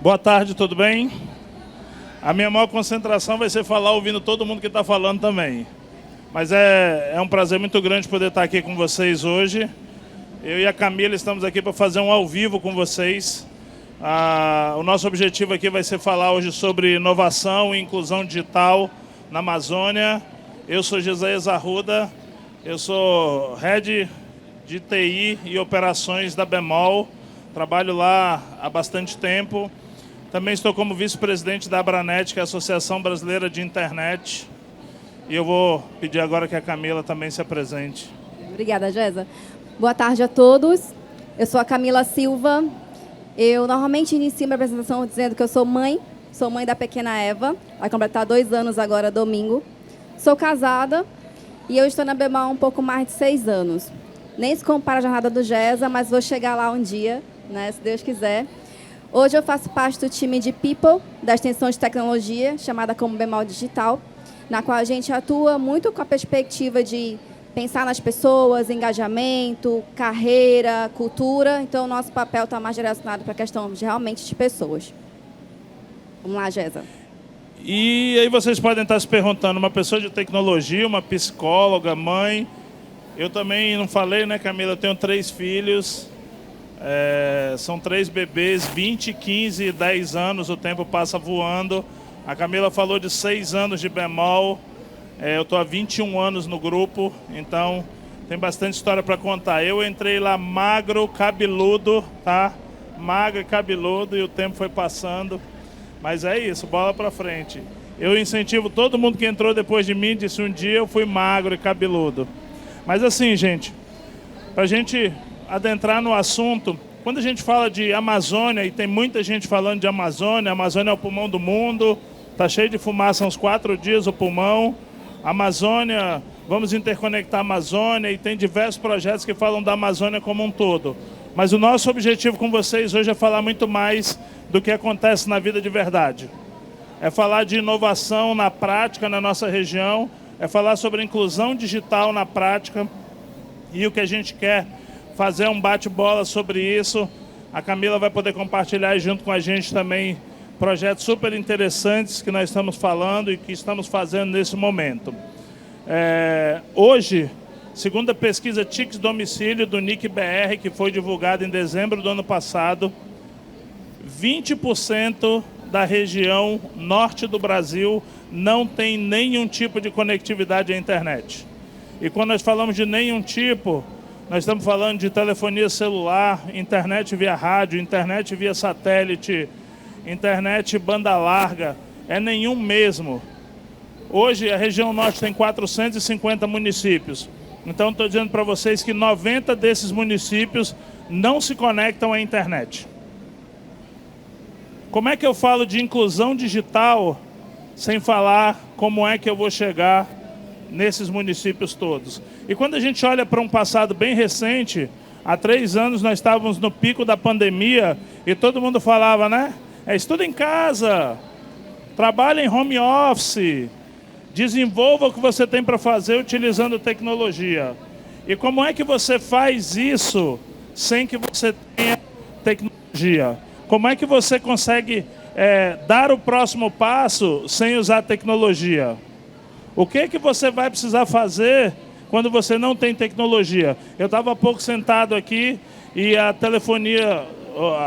Boa tarde, tudo bem? A minha maior concentração vai ser falar ouvindo todo mundo que está falando também. Mas é um prazer muito grande poder estar aqui com vocês hoje. Eu e a Camila estamos aqui para fazer um ao vivo com vocês. O nosso objetivo aqui vai ser falar hoje sobre inovação e inclusão digital na Amazônia. Eu sou Jesaías Arruda, eu sou Head de TI e Operações da Bemol. Trabalho lá há bastante tempo. Também estou como vice-presidente da Abranet, que é a Associação Brasileira de Internet. E eu vou pedir agora que a Camila também se apresente. Obrigada, Jéssica. Boa tarde a todos. Eu sou a Camila Silva. Eu normalmente inicio minha apresentação dizendo que eu sou mãe da pequena Eva. Vai completar 2 anos agora, domingo. Sou casada e eu estou na Bemol há um pouco mais de 6 anos. Nem se compara a jornada do Jéssica, mas vou chegar lá um dia, né, se Deus quiser. Hoje eu faço parte do time de People, da extensão de tecnologia, chamada como Bemol Digital, na qual a gente atua muito com a perspectiva de pensar nas pessoas, engajamento, carreira, cultura. Então, o nosso papel está mais direcionado para a questão realmente de pessoas. Vamos lá, Jéssica. E aí vocês podem estar se perguntando, uma pessoa de tecnologia, uma psicóloga, mãe. Eu também não falei, né, Camila? Eu tenho 3 filhos. São 3 bebês, 20, 15 e 10 anos, o tempo passa voando. A Camila falou de 6 anos de Bemol. Eu estou há 21 anos no grupo, então tem bastante história para contar. Eu entrei lá magro, cabeludo, tá? Magro e cabeludo, e o tempo foi passando. Mas é isso, bola para frente. Eu incentivo todo mundo que entrou depois de mim, disse um dia eu fui magro e cabeludo. Mas assim, gente, para a gente adentrar no assunto, quando a gente fala de Amazônia, e tem muita gente falando de Amazônia, a Amazônia é o pulmão do mundo, está cheio de fumaça, uns 4 dias o pulmão. Amazônia, vamos interconectar a Amazônia, e tem diversos projetos que falam da Amazônia como um todo. Mas o nosso objetivo com vocês hoje é falar muito mais do que acontece na vida de verdade. É falar de inovação na prática na nossa região, é falar sobre inclusão digital na prática, e o que a gente quer fazer um bate-bola sobre isso. A Camila vai poder compartilhar junto com a gente também projetos super interessantes que nós estamos falando e que estamos fazendo nesse momento. Hoje, segundo a pesquisa TICS Domicílio do NIC-BR, que foi divulgada em dezembro do ano passado, 20% da região norte do Brasil não tem nenhum tipo de conectividade à internet. E quando nós falamos de nenhum tipo, nós estamos falando de telefonia celular, internet via rádio, internet via satélite, internet banda larga, é nenhum mesmo. Hoje a região norte tem 450 municípios. Então estou dizendo para vocês que 90 desses municípios não se conectam à internet. Como é que eu falo de inclusão digital sem falar como é que eu vou chegar nesses municípios todos? E quando a gente olha para um passado bem recente, há 3 anos nós estávamos no pico da pandemia e todo mundo falava, né? Estuda em casa, trabalha em home office, desenvolva o que você tem para fazer utilizando tecnologia. E como é que você faz isso sem que você tenha tecnologia? Como é que você consegue dar o próximo passo sem usar tecnologia? O que é que você vai precisar fazer quando você não tem tecnologia? Eu estava há pouco sentado aqui e a telefonia,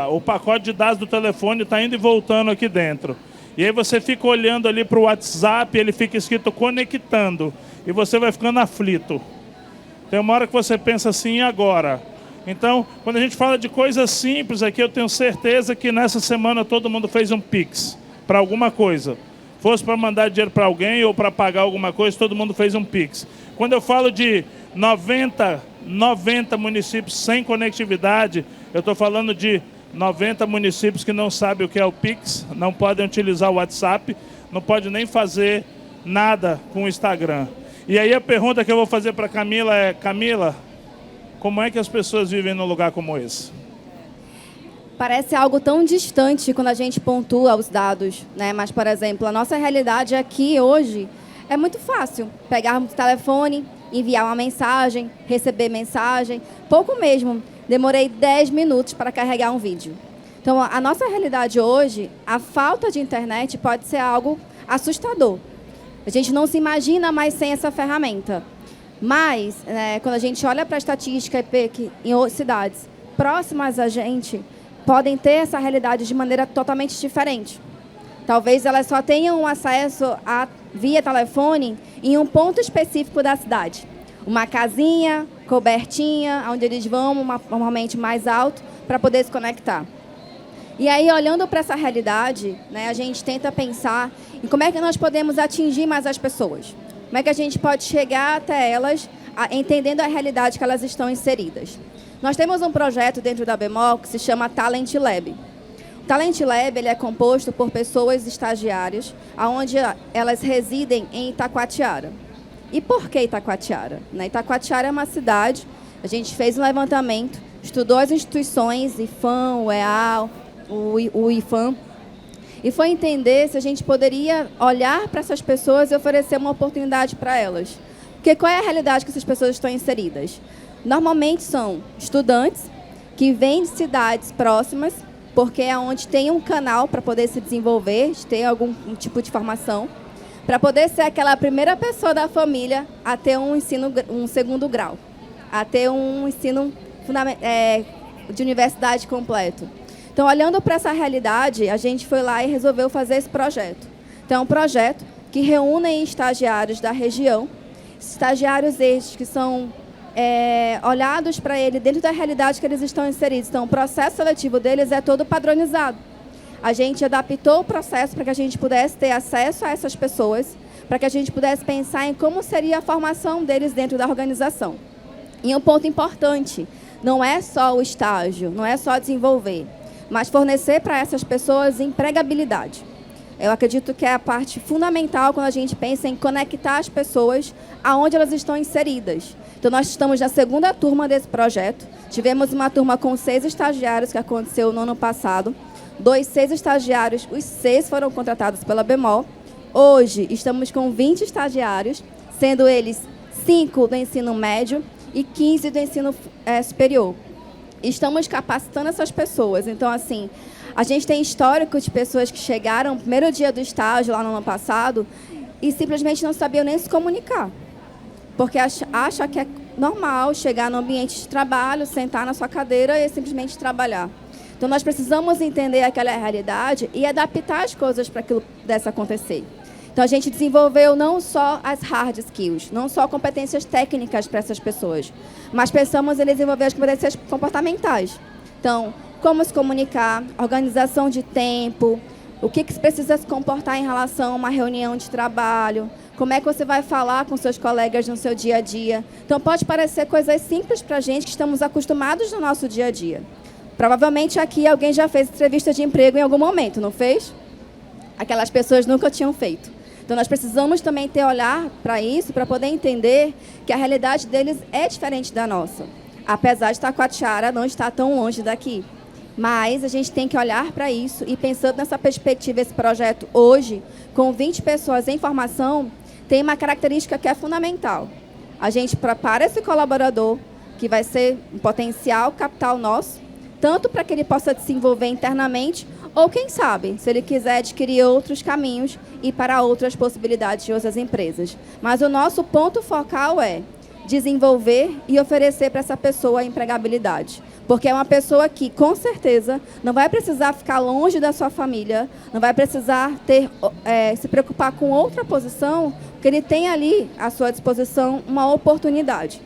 o pacote de dados do telefone está indo e voltando aqui dentro. E aí você fica olhando ali para o WhatsApp, ele fica escrito conectando, e você vai ficando aflito. Tem uma hora que você pensa assim, e agora? Então, quando a gente fala de coisas simples aqui, eu tenho certeza que nessa semana todo mundo fez um Pix para alguma coisa. Fosse para mandar dinheiro para alguém ou para pagar alguma coisa, todo mundo fez um Pix. Quando eu falo de 90 municípios sem conectividade, eu estou falando de 90 municípios que não sabem o que é o Pix, não podem utilizar o WhatsApp, não podem nem fazer nada com o Instagram. E aí a pergunta que eu vou fazer para a Camila é, Camila, como é que as pessoas vivem num lugar como esse? Parece algo tão distante quando a gente pontua os dados, né? Mas, por exemplo, a nossa realidade aqui hoje é muito fácil. Pegarmos o telefone, enviar uma mensagem, receber mensagem, pouco mesmo. Demorei 10 minutos para carregar um vídeo. Então, a nossa realidade hoje, a falta de internet pode ser algo assustador. A gente não se imagina mais sem essa ferramenta. Mas, quando a gente olha para a estatística e vê que em cidades próximas a gente podem ter essa realidade de maneira totalmente diferente. Talvez elas só tenham acesso via telefone em um ponto específico da cidade. Uma casinha, cobertinha, onde eles vão normalmente mais alto para poder se conectar. E aí, olhando para essa realidade, a gente tenta pensar em como é que nós podemos atingir mais as pessoas. Como é que a gente pode chegar até elas, entendendo a realidade que elas estão inseridas. Nós temos um projeto dentro da Bemol que se chama Talent Lab. O Talent Lab ele é composto por pessoas estagiárias, onde elas residem em Itacoatiara. E por que Itacoatiara? Itacoatiara é uma cidade, a gente fez um levantamento, estudou as instituições, IFAM, o EAL, o IFAM, e foi entender se a gente poderia olhar para essas pessoas e oferecer uma oportunidade para elas. Porque qual é a realidade que essas pessoas estão inseridas? Normalmente são estudantes que vêm de cidades próximas, porque é onde tem um canal para poder se desenvolver, ter algum tipo de formação, para poder ser aquela primeira pessoa da família a ter um segundo grau, a ter um ensino de universidade completo. Então, olhando para essa realidade, a gente foi lá e resolveu fazer esse projeto. Então, é um projeto que reúne estagiários da região, estagiários estes que são olhados para ele dentro da realidade que eles estão inseridos. Então, o processo seletivo deles é todo padronizado. A gente adaptou o processo para que a gente pudesse ter acesso a essas pessoas, para que a gente pudesse pensar em como seria a formação deles dentro da organização. E um ponto importante, não é só o estágio, não é só desenvolver, mas fornecer para essas pessoas empregabilidade. Eu acredito que é a parte fundamental quando a gente pensa em conectar as pessoas aonde elas estão inseridas. Então, nós estamos na segunda turma desse projeto. Tivemos uma turma com 6 estagiários, que aconteceu no ano passado. 6 estagiários, os 6 foram contratados pela Bemol. Hoje, estamos com 20 estagiários, sendo eles 5 do ensino médio e 15 do ensino superior. Estamos capacitando essas pessoas. Então, assim, a gente tem histórico de pessoas que chegaram no primeiro dia do estágio, lá no ano passado, e simplesmente não sabiam nem se comunicar. Porque acha que é normal chegar no ambiente de trabalho, sentar na sua cadeira e simplesmente trabalhar. Então, nós precisamos entender aquela realidade e adaptar as coisas para aquilo pudesse acontecer. Então, a gente desenvolveu não só as hard skills, não só competências técnicas para essas pessoas, mas pensamos em desenvolver as competências comportamentais. Então, como se comunicar, organização de tempo, o que se precisa se comportar em relação a uma reunião de trabalho, como é que você vai falar com seus colegas no seu dia a dia. Então, pode parecer coisas simples para a gente que estamos acostumados no nosso dia a dia. Provavelmente aqui alguém já fez entrevista de emprego em algum momento, não fez? Aquelas pessoas nunca tinham feito. Então, nós precisamos também ter olhar para isso, para poder entender que a realidade deles é diferente da nossa. Apesar de Itacoatiara não estar tão longe daqui. Mas a gente tem que olhar para isso e, pensando nessa perspectiva, esse projeto hoje, com 20 pessoas em formação, tem uma característica que é fundamental. A gente prepara esse colaborador, que vai ser um potencial capital nosso, tanto para que ele possa desenvolver internamente, ou, quem sabe, se ele quiser adquirir outros caminhos e para outras possibilidades de outras empresas. Mas o nosso ponto focal é desenvolver e oferecer para essa pessoa a empregabilidade. Porque é uma pessoa que, com certeza, não vai precisar ficar longe da sua família, não vai precisar se preocupar com outra posição, porque ele tem ali à sua disposição uma oportunidade.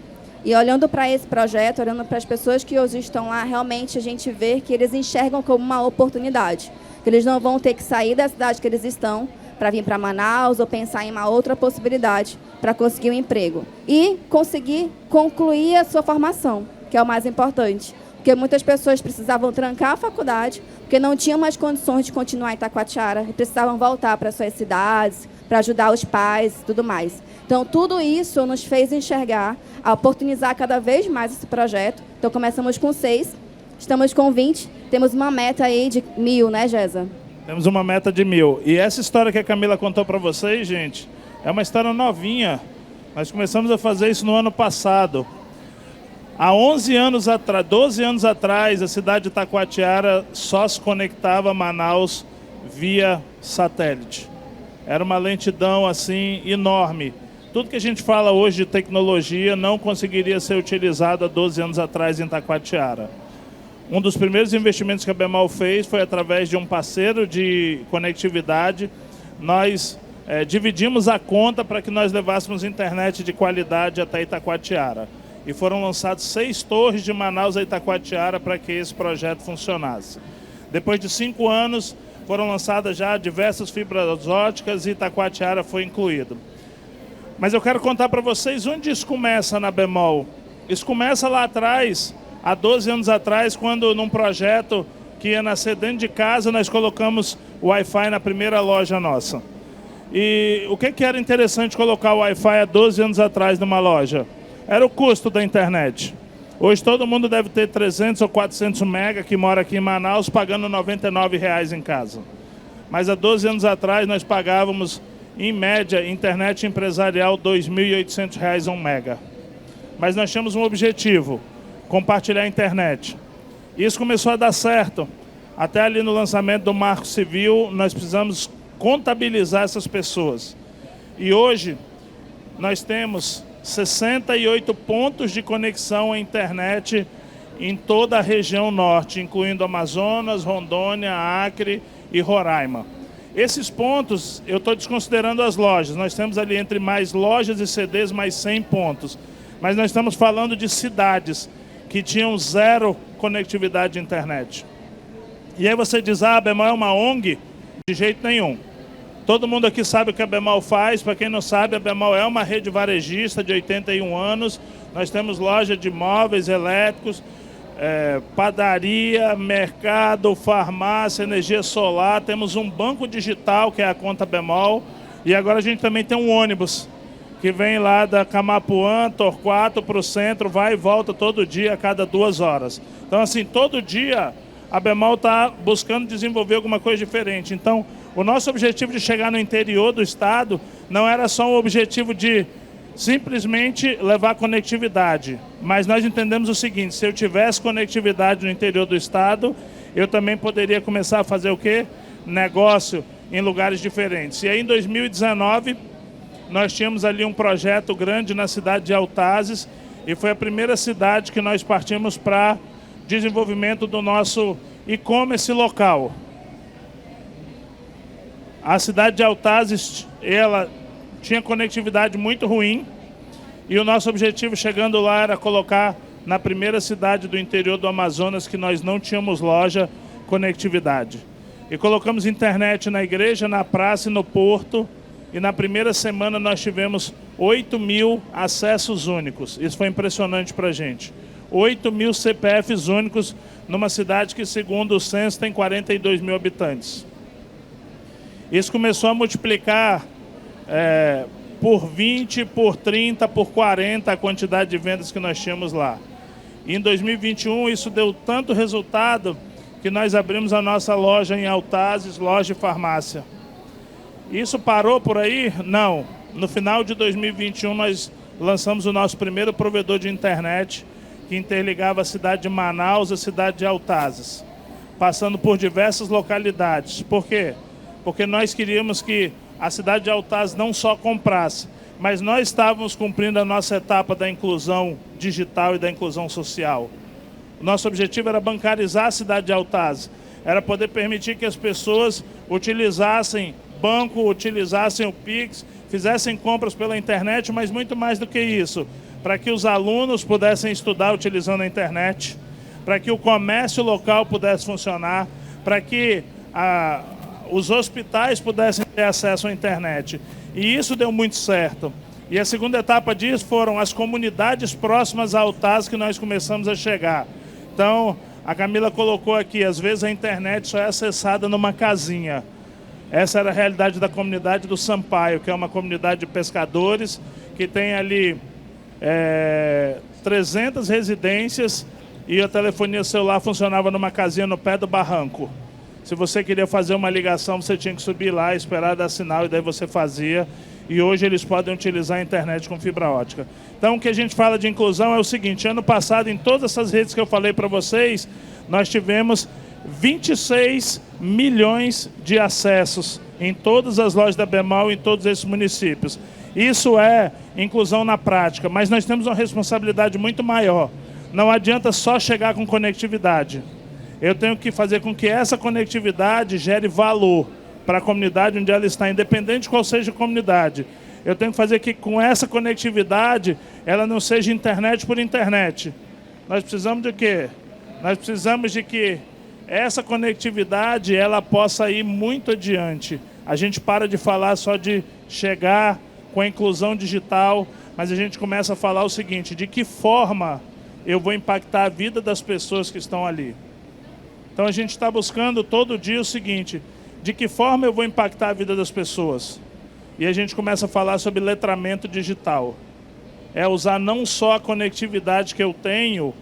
E olhando para esse projeto, olhando para as pessoas que hoje estão lá, realmente a gente vê que eles enxergam como uma oportunidade. Que eles não vão ter que sair da cidade que eles estão para vir para Manaus ou pensar em uma outra possibilidade para conseguir um emprego. E conseguir concluir a sua formação, que é o mais importante. Porque muitas pessoas precisavam trancar a faculdade, porque não tinham mais condições de continuar em Itacoatiara, e precisavam voltar para suas cidades, para ajudar os pais e tudo mais. Então, tudo isso nos fez enxergar, a oportunizar cada vez mais esse projeto. Então, começamos com 6, estamos com 20, temos uma meta aí de 1.000, né, Gesa? Temos uma meta de 1.000. E essa história que a Camila contou para vocês, gente, é uma história novinha. Nós começamos a fazer isso no ano passado. Há 11 anos atrás, 12 anos atrás, a cidade de Itacoatiara só se conectava a Manaus via satélite. Era uma lentidão assim enorme. Tudo que a gente fala hoje de tecnologia não conseguiria ser utilizado há 12 anos atrás em Itacoatiara. Um dos primeiros investimentos que a Bemol fez foi através de um parceiro de conectividade. Nós dividimos a conta para que nós levássemos internet de qualidade até Itacoatiara. E foram lançados 6 torres de Manaus a Itacoatiara para que esse projeto funcionasse. Depois de 5 anos, foram lançadas já diversas fibras óticas e Itacoatiara foi incluído. Mas eu quero contar para vocês onde isso começa na Bemol. Isso começa lá atrás, há 12 anos atrás, quando num projeto que ia nascer dentro de casa, nós colocamos o Wi-Fi na primeira loja nossa. E o que era interessante colocar o Wi-Fi há 12 anos atrás numa loja? Era o custo da internet. Hoje todo mundo deve ter 300 ou 400 mega que mora aqui em Manaus pagando R$ 99,00 em casa. Mas há 12 anos atrás nós pagávamos, em média, internet empresarial R$ 2.800 um mega. Mas nós tínhamos um objetivo, compartilhar a internet. Isso começou a dar certo. Até ali no lançamento do Marco Civil, nós precisamos contabilizar essas pessoas. E hoje nós temos 68 pontos de conexão à internet em toda a região norte, incluindo Amazonas, Rondônia, Acre e Roraima. Esses pontos, eu estou desconsiderando as lojas. Nós temos ali entre mais lojas e CDs, mais 100 pontos. Mas nós estamos falando de cidades que tinham 0 conectividade de internet. E aí você diz, a Bemol é uma ONG? De jeito nenhum. Todo mundo aqui sabe o que a Bemol faz. Para quem não sabe, a Bemol é uma rede varejista de 81 anos. Nós temos loja de móveis elétricos, padaria, mercado, farmácia, energia solar. Temos um banco digital, que é a conta Bemol. E agora a gente também tem um ônibus, que vem lá da Camapuã, Torquato, para o centro, vai e volta todo dia, a cada 2 horas. Então, assim, todo dia a Bemol está buscando desenvolver alguma coisa diferente. Então, o nosso objetivo de chegar no interior do estado não era só um objetivo de simplesmente levar conectividade, mas nós entendemos o seguinte: se eu tivesse conectividade no interior do estado, eu também poderia começar a fazer o quê? Negócio em lugares diferentes. E aí, em 2019, nós tínhamos ali um projeto grande na cidade de Altazes, e foi a primeira cidade que nós partimos para desenvolvimento do nosso e-commerce local. A cidade de Altazes, ela tinha conectividade muito ruim, e o nosso objetivo chegando lá era colocar na primeira cidade do interior do Amazonas que nós não tínhamos loja, conectividade. E colocamos internet na igreja, na praça e no porto, e na primeira semana nós tivemos 8.000 acessos únicos. Isso foi impressionante para a gente. 8.000 CPFs únicos numa cidade que, segundo o censo, tem 42.000 habitantes. Isso começou a multiplicar por 20, por 30, por 40 a quantidade de vendas que nós tínhamos lá. E em 2021 isso deu tanto resultado que nós abrimos a nossa loja em Altazes, loja e farmácia. Isso parou por aí? Não. No final de 2021 nós lançamos o nosso primeiro provedor de internet, que interligava a cidade de Manaus à cidade de Altazes, passando por diversas localidades. Por quê? Porque nós queríamos que a cidade de Altazes não só comprasse, mas nós estávamos cumprindo a nossa etapa da inclusão digital e da inclusão social. O nosso objetivo era bancarizar a cidade de Altazes, era poder permitir que as pessoas utilizassem banco, utilizassem o Pix, fizessem compras pela internet, mas muito mais do que isso, para que os alunos pudessem estudar utilizando a internet, para que o comércio local pudesse funcionar, para que os hospitais pudessem ter acesso à internet. E isso deu muito certo. E a segunda etapa disso foram as comunidades próximas a Altazes que nós começamos a chegar. Então, a Camila colocou aqui, às vezes a internet só é acessada numa casinha. Essa era a realidade da comunidade do Sampaio, que é uma comunidade de pescadores que tem ali 300 residências, e a telefonia celular funcionava numa casinha no pé do barranco. Se você queria fazer uma ligação, você tinha que subir lá, esperar dar sinal e daí você fazia. E hoje eles podem utilizar a internet com fibra ótica. Então, o que a gente fala de inclusão é o seguinte: ano passado, em todas essas redes que eu falei para vocês, nós tivemos 26 milhões de acessos em todas as lojas da Bemol, em todos esses municípios. Isso é inclusão na prática, mas nós temos uma responsabilidade muito maior. Não adianta só chegar com conectividade. Eu tenho que fazer com que essa conectividade gere valor para a comunidade onde ela está, independente de qual seja a comunidade. Eu tenho que fazer que com essa conectividade, ela não seja internet por internet. Nós precisamos de quê? Nós precisamos de que essa conectividade ela possa ir muito adiante. A gente para de falar só de chegar com a inclusão digital, mas a gente começa a falar o seguinte: de que forma eu vou impactar a vida das pessoas que estão ali? Então a gente está buscando todo dia o seguinte: de que forma eu vou impactar a vida das pessoas? E a gente começa a falar sobre letramento digital. É usar não só a conectividade que eu tenho,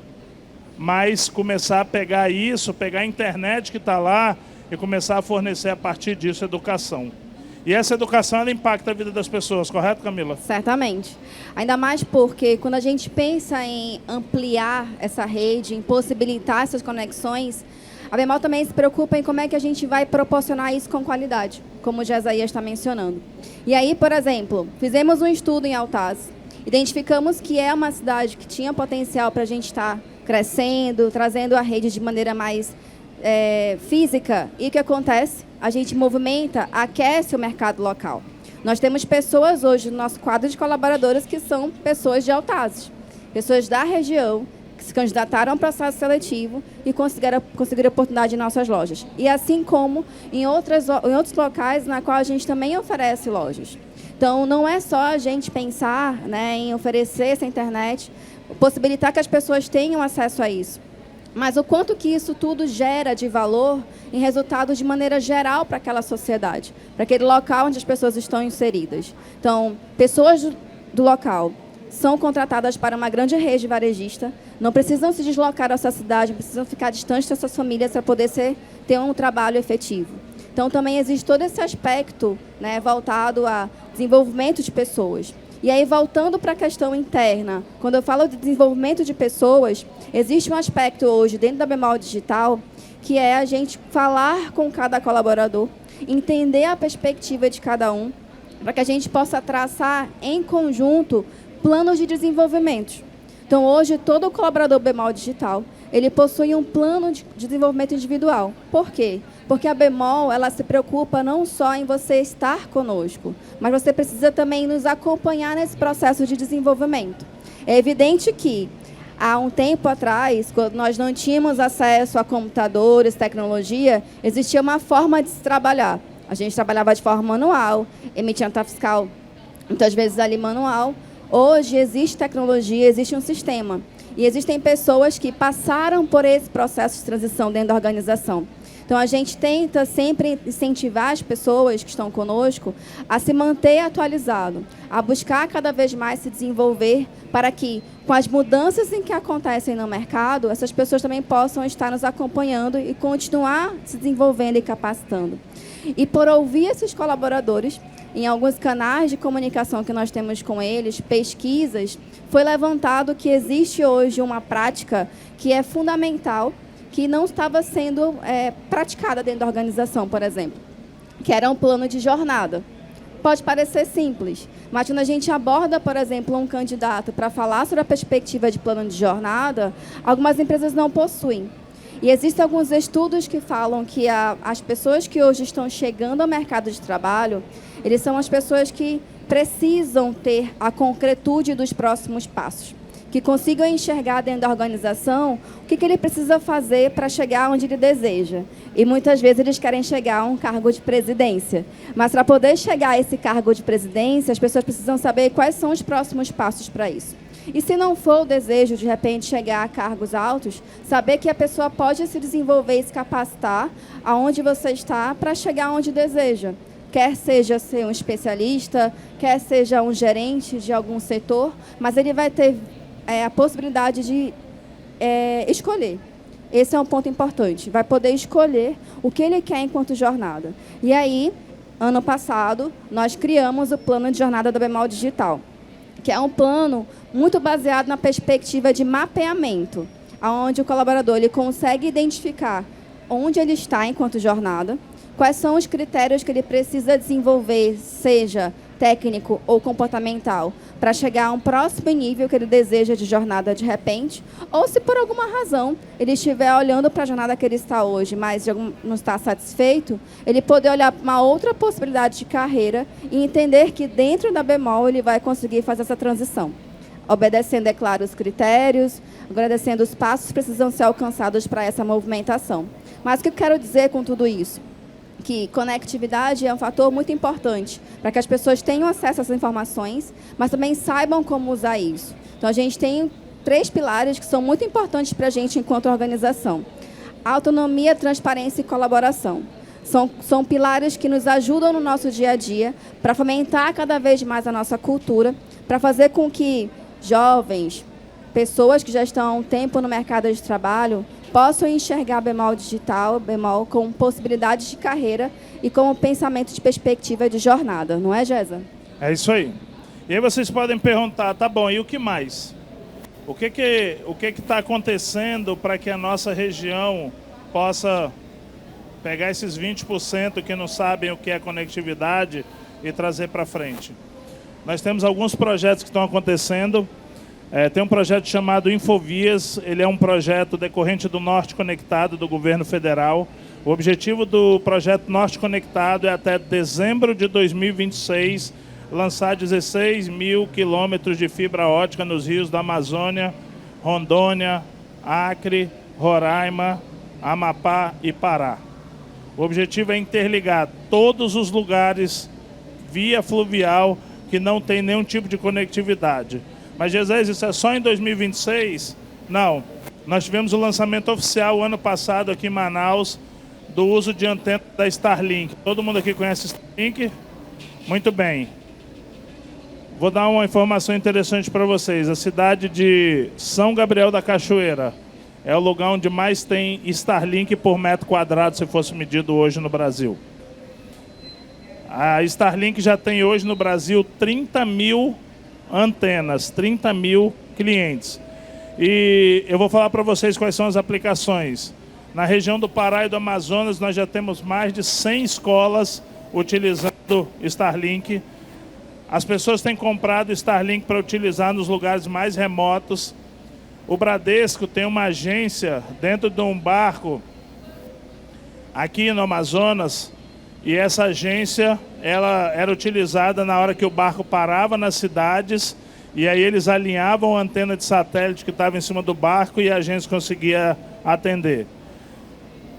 mas começar a pegar isso, pegar a internet que está lá e começar a fornecer a partir disso educação. E essa educação ela impacta a vida das pessoas, correto, Camila? Certamente. Ainda mais porque quando a gente pensa em ampliar essa rede, em possibilitar essas conexões, a Bemol também se preocupa em como é que a gente vai proporcionar isso com qualidade, como o Jesaías está mencionando. E aí, por exemplo, fizemos um estudo em Altaz, identificamos que é uma cidade que tinha potencial para a gente estar crescendo, trazendo a rede de maneira mais física. E o que acontece? A gente movimenta, aquece o mercado local. Nós temos pessoas hoje no nosso quadro de colaboradores que são pessoas de Altazes, pessoas da região, que se candidataram ao processo seletivo e conseguiram oportunidade em nossas lojas. E assim como em outros locais na qual a gente também oferece lojas. Então, não é só a gente pensar, né, em oferecer essa internet, possibilitar que as pessoas tenham acesso a isso, mas o quanto que isso tudo gera de valor em resultado de maneira geral para aquela sociedade, para aquele local onde as pessoas estão inseridas. Então, pessoas do local são contratadas para uma grande rede varejista, não precisam se deslocar da sua cidade, não precisam ficar distantes das suas famílias para poder ter um trabalho efetivo. Então, também existe todo esse aspecto, né, voltado a desenvolvimento de pessoas. E aí, voltando para a questão interna, quando eu falo de desenvolvimento de pessoas, existe um aspecto hoje dentro da Bemol Digital, que é a gente falar com cada colaborador, entender a perspectiva de cada um, para que a gente possa traçar em conjunto planos de desenvolvimento. Então, hoje, todo colaborador Bemol Digital, ele possui um plano de desenvolvimento individual. Por quê? Porque a Bemol, ela se preocupa não só em você estar conosco, mas você precisa também nos acompanhar nesse processo de desenvolvimento. É evidente que, há um tempo atrás, quando nós não tínhamos acesso a computadores, tecnologia, existia uma forma de se trabalhar. A gente trabalhava de forma manual, emitia nota fiscal, muitas vezes ali manual. Hoje existe tecnologia, existe um sistema. E existem pessoas que passaram por esse processo de transição dentro da organização. Então, a gente tenta sempre incentivar as pessoas que estão conosco a se manter atualizado, a buscar cada vez mais se desenvolver para que, com as mudanças em que acontecem no mercado, essas pessoas também possam estar nos acompanhando e continuar se desenvolvendo e capacitando. E por ouvir esses colaboradores, em alguns canais de comunicação que nós temos com eles, pesquisas, foi levantado que existe hoje uma prática que é fundamental, que não estava sendo praticada dentro da organização, por exemplo, que era um plano de jornada. Pode parecer simples, mas quando a gente aborda, por exemplo, um candidato para falar sobre a perspectiva de plano de jornada, algumas empresas não possuem. E existem alguns estudos que falam que as pessoas que hoje estão chegando ao mercado de trabalho, eles são as pessoas que precisam ter a concretude dos próximos passos, que consigam enxergar dentro da organização o que ele precisa fazer para chegar onde ele deseja. E muitas vezes eles querem chegar a um cargo de presidência. Mas para poder chegar a esse cargo de presidência, as pessoas precisam saber quais são os próximos passos para isso. E se não for o desejo, de repente, chegar a cargos altos, saber que a pessoa pode se desenvolver e se capacitar aonde você está para chegar onde deseja. Quer seja ser um especialista, quer seja um gerente de algum setor, mas ele vai ter a possibilidade de escolher. Esse é um ponto importante. Vai poder escolher o que ele quer enquanto jornada. E aí, ano passado, nós criamos o plano de jornada da Bemol Digital, que é um plano muito baseado na perspectiva de mapeamento, onde o colaborador ele consegue identificar onde ele está enquanto jornada, quais são os critérios que ele precisa desenvolver, seja técnico ou comportamental, para chegar a um próximo nível que ele deseja de jornada de repente, ou se por alguma razão ele estiver olhando para a jornada que ele está hoje, mas não está satisfeito, ele poder olhar para uma outra possibilidade de carreira e entender que dentro da Bemol ele vai conseguir fazer essa transição. Obedecendo, é claro, os critérios, agradecendo os passos que precisam ser alcançados para essa movimentação. Mas o que eu quero dizer com tudo isso? Que conectividade é um fator muito importante para que as pessoas tenham acesso a essas informações, mas também saibam como usar isso. Então, a gente tem 3 pilares que são muito importantes para a gente enquanto organização. Autonomia, transparência e colaboração. São pilares que nos ajudam no nosso dia a dia para fomentar cada vez mais a nossa cultura, para fazer com que jovens, pessoas que já estão há um tempo no mercado de trabalho, possam enxergar Bemol Digital, Bemol com possibilidades de carreira e com um pensamento de perspectiva de jornada. Não é, Gesa? É isso aí. E aí vocês podem perguntar, tá bom, e o que mais? O que está acontecendo para que a nossa região possa pegar esses 20% que não sabem o que é conectividade e trazer para frente? Nós temos alguns projetos que estão acontecendo. Tem um projeto chamado Infovias, ele é um projeto decorrente do Norte Conectado do governo federal. O objetivo do projeto Norte Conectado é até dezembro de 2026 lançar 16 mil quilômetros de fibra ótica nos rios da Amazônia, Rondônia, Acre, Roraima, Amapá e Pará. O objetivo é interligar todos os lugares via fluvial que não tem nenhum tipo de conectividade. Mas, Jesus, isso é só em 2026? Não. Nós tivemos o lançamento oficial ano passado aqui em Manaus do uso de antena da Starlink. Todo mundo aqui conhece Starlink? Muito bem. Vou dar uma informação interessante para vocês. A cidade de São Gabriel da Cachoeira é o lugar onde mais tem Starlink por metro quadrado, se fosse medido hoje no Brasil. A Starlink já tem hoje no Brasil 30 mil antenas, 30 mil clientes. E eu vou falar para vocês quais são as aplicações. Na região do Pará e do Amazonas, nós já temos mais de 100 escolas utilizando Starlink. As pessoas têm comprado Starlink para utilizar nos lugares mais remotos. O Bradesco tem uma agência dentro de um barco aqui no Amazonas, e essa agência ela era utilizada na hora que o barco parava nas cidades, e aí eles alinhavam a antena de satélite que estava em cima do barco e a agência conseguia atender.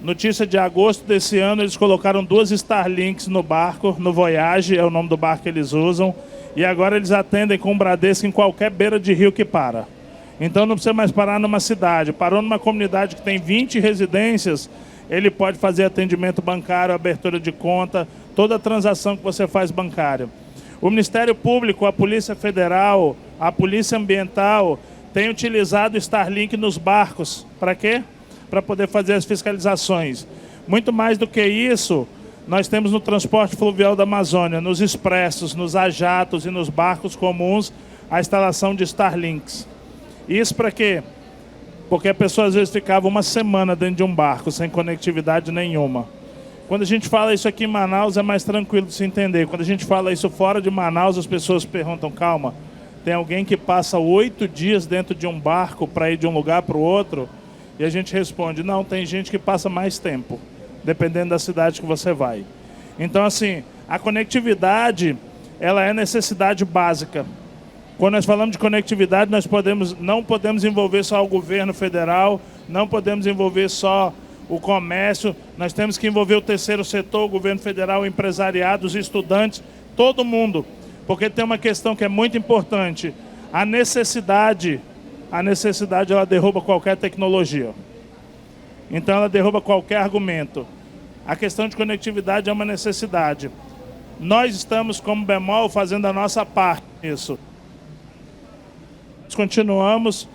Notícia de agosto desse ano, eles colocaram 2 Starlinks no barco, no Voyage, é o nome do barco que eles usam, e agora eles atendem com o Bradesco em qualquer beira de rio que para. Então não precisa mais parar numa cidade. Parou numa comunidade que tem 20 residências, ele pode fazer atendimento bancário, abertura de conta, toda a transação que você faz bancária. O Ministério Público, a Polícia Federal, a Polícia Ambiental tem utilizado o Starlink nos barcos. Para quê? Para poder fazer as fiscalizações. Muito mais do que isso, nós temos no transporte fluvial da Amazônia, nos expressos, nos ajatos e nos barcos comuns, a instalação de Starlinks. Isso para quê? Porque a pessoa às vezes ficava uma semana dentro de um barco, sem conectividade nenhuma. Quando a gente fala isso aqui em Manaus, é mais tranquilo de se entender. Quando a gente fala isso fora de Manaus, as pessoas perguntam, calma, tem alguém que passa 8 dias dentro de um barco para ir de um lugar para o outro? E a gente responde, não, tem gente que passa mais tempo, dependendo da cidade que você vai. Então, assim, a conectividade, ela é necessidade básica. Quando nós falamos de conectividade, nós não podemos envolver só o governo federal, não podemos envolver só o comércio, nós temos que envolver o terceiro setor, o governo federal, o empresariado, os estudantes, todo mundo. Porque tem uma questão que é muito importante. A necessidade ela derruba qualquer tecnologia. Então ela derruba qualquer argumento. A questão de conectividade é uma necessidade. Nós estamos, como Bemol, fazendo a nossa parte nisso. Continuamos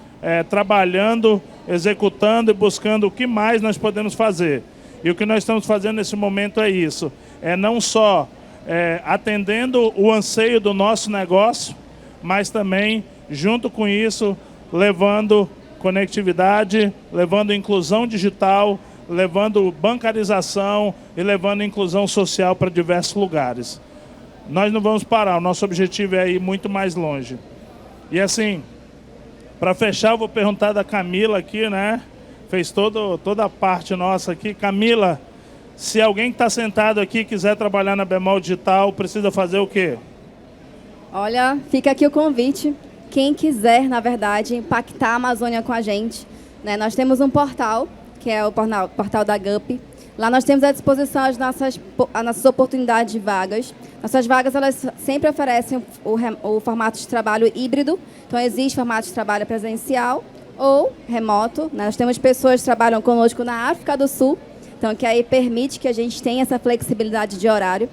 trabalhando executando e buscando o que mais nós podemos fazer. E o que nós estamos fazendo nesse momento é isso. É não só atendendo o anseio do nosso negócio, mas também, junto com isso, levando conectividade, levando inclusão digital, levando bancarização e levando inclusão social para diversos lugares. Nós não vamos parar, o nosso objetivo é ir muito mais longe. E assim, para fechar, eu vou perguntar da Camila aqui, né? Fez toda a parte nossa aqui. Camila, se alguém que está sentado aqui quiser trabalhar na Bemol Digital, precisa fazer o quê? Olha, fica aqui o convite. Quem quiser, na verdade, impactar a Amazônia com a gente, né? Nós temos um portal, que é o portal da GUP. Lá nós temos à disposição as nossas oportunidades de vagas. Nossas vagas, elas sempre oferecem o formato de trabalho híbrido. Então, existe formato de trabalho presencial ou remoto, né? Nós temos pessoas que trabalham conosco na África do Sul, então que aí permite que a gente tenha essa flexibilidade de horário.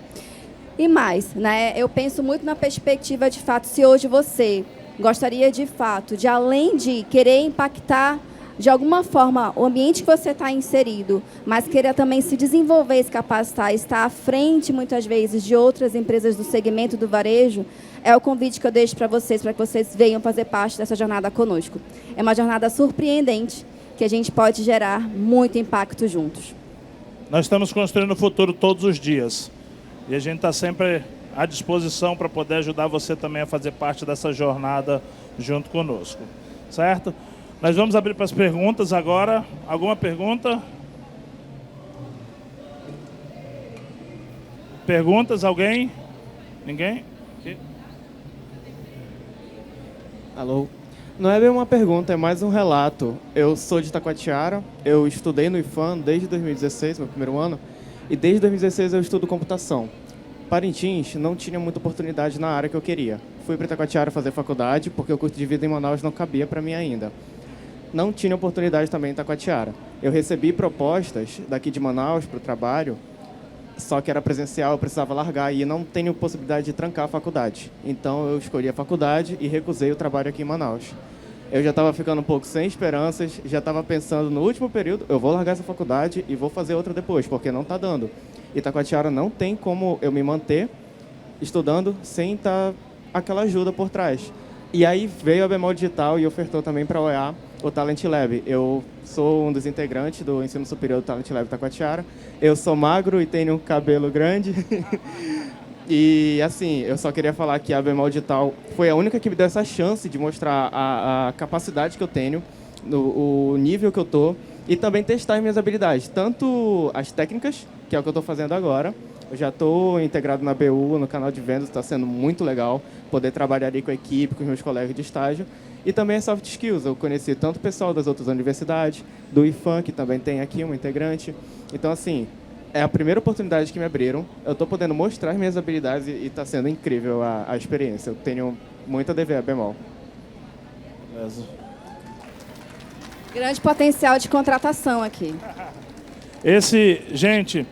E mais, né? Eu penso muito na perspectiva, de fato, se hoje você gostaria, de fato, de além de querer impactar de alguma forma o ambiente que você está inserido, mas queira também se desenvolver, se capacitar, estar à frente, muitas vezes, de outras empresas do segmento do varejo, é o convite que eu deixo para que vocês venham fazer parte dessa jornada conosco. É uma jornada surpreendente, que a gente pode gerar muito impacto juntos. Nós estamos construindo o futuro todos os dias. E a gente está sempre à disposição para poder ajudar você também a fazer parte dessa jornada junto conosco. Certo? Nós vamos abrir para as perguntas agora. Alguma pergunta? Perguntas? Alguém? Ninguém? Aqui. Alô? Não é bem uma pergunta, é mais um relato. Eu sou de Itacoatiara, eu estudei no IFAM desde 2016, meu primeiro ano, e desde 2016 eu estudo computação. Parintins não tinha muita oportunidade na área que eu queria. Fui para Itacoatiara fazer faculdade, porque o custo de vida em Manaus não cabia para mim ainda. Não tinha oportunidade também em Itacoatiara. Eu recebi propostas daqui de Manaus para o trabalho, só que era presencial, eu precisava largar e não tenho possibilidade de trancar a faculdade. Então eu escolhi a faculdade e recusei o trabalho aqui em Manaus. Eu já estava ficando um pouco sem esperanças, já estava pensando no último período, eu vou largar essa faculdade e vou fazer outra depois, porque não está dando. Itacoatiara não tem como eu me manter estudando sem estar aquela ajuda por trás. E aí veio a Bemol Digital e ofertou também para a OEA o Talent Lab. Eu sou um dos integrantes do ensino superior do Talent Lab Itacoatiara. Eu sou magro e tenho um cabelo grande. E, assim, eu só queria falar que a Bemol Digital foi a única que me deu essa chance de mostrar a capacidade que eu tenho, o nível que eu estou, e também testar as minhas habilidades, tanto as técnicas, que é o que eu estou fazendo agora. Eu já estou integrado na BU, no canal de vendas, está sendo muito legal poder trabalhar ali com a equipe, com os meus colegas de estágio. E também as soft skills. Eu conheci tanto o pessoal das outras universidades, do IFAM, que também tem aqui um integrante. Então, assim, é a primeira oportunidade que me abriram. Eu estou podendo mostrar as minhas habilidades e está sendo incrível a experiência. Eu tenho muito a dever a Bemol. Beleza. Grande potencial de contratação aqui. Gente,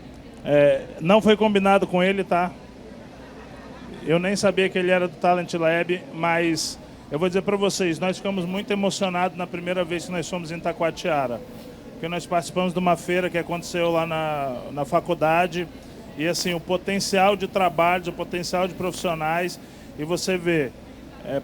não foi combinado com ele, tá? Eu nem sabia que ele era do Talent Lab, mas eu vou dizer para vocês, nós ficamos muito emocionados na primeira vez que nós fomos em Itacoatiara, porque nós participamos de uma feira que aconteceu lá na faculdade, e assim, o potencial de trabalhos, o potencial de profissionais, e você vê,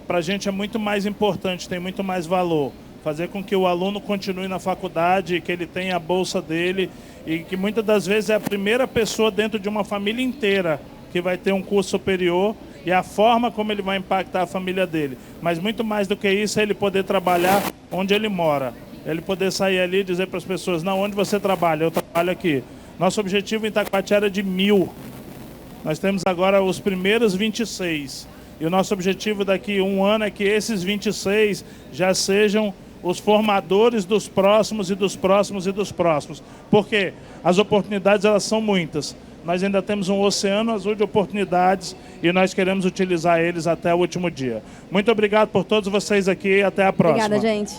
para a gente é muito mais importante, tem muito mais valor, fazer com que o aluno continue na faculdade, que ele tenha a bolsa dele, e que muitas das vezes é a primeira pessoa dentro de uma família inteira que vai ter um curso superior, e a forma como ele vai impactar a família dele. Mas muito mais do que isso é ele poder trabalhar onde ele mora. Ele poder sair ali e dizer para as pessoas, não, onde você trabalha? Eu trabalho aqui. Nosso objetivo em Itacoatiara é de 1000. Nós temos agora os primeiros 26. E o nosso objetivo daqui a um ano é que esses 26 já sejam os formadores dos próximos e dos próximos e dos próximos. Porque as oportunidades, elas são muitas. Nós ainda temos um oceano azul de oportunidades e nós queremos utilizar eles até o último dia. Muito obrigado por todos vocês aqui e até a próxima. Obrigada, gente.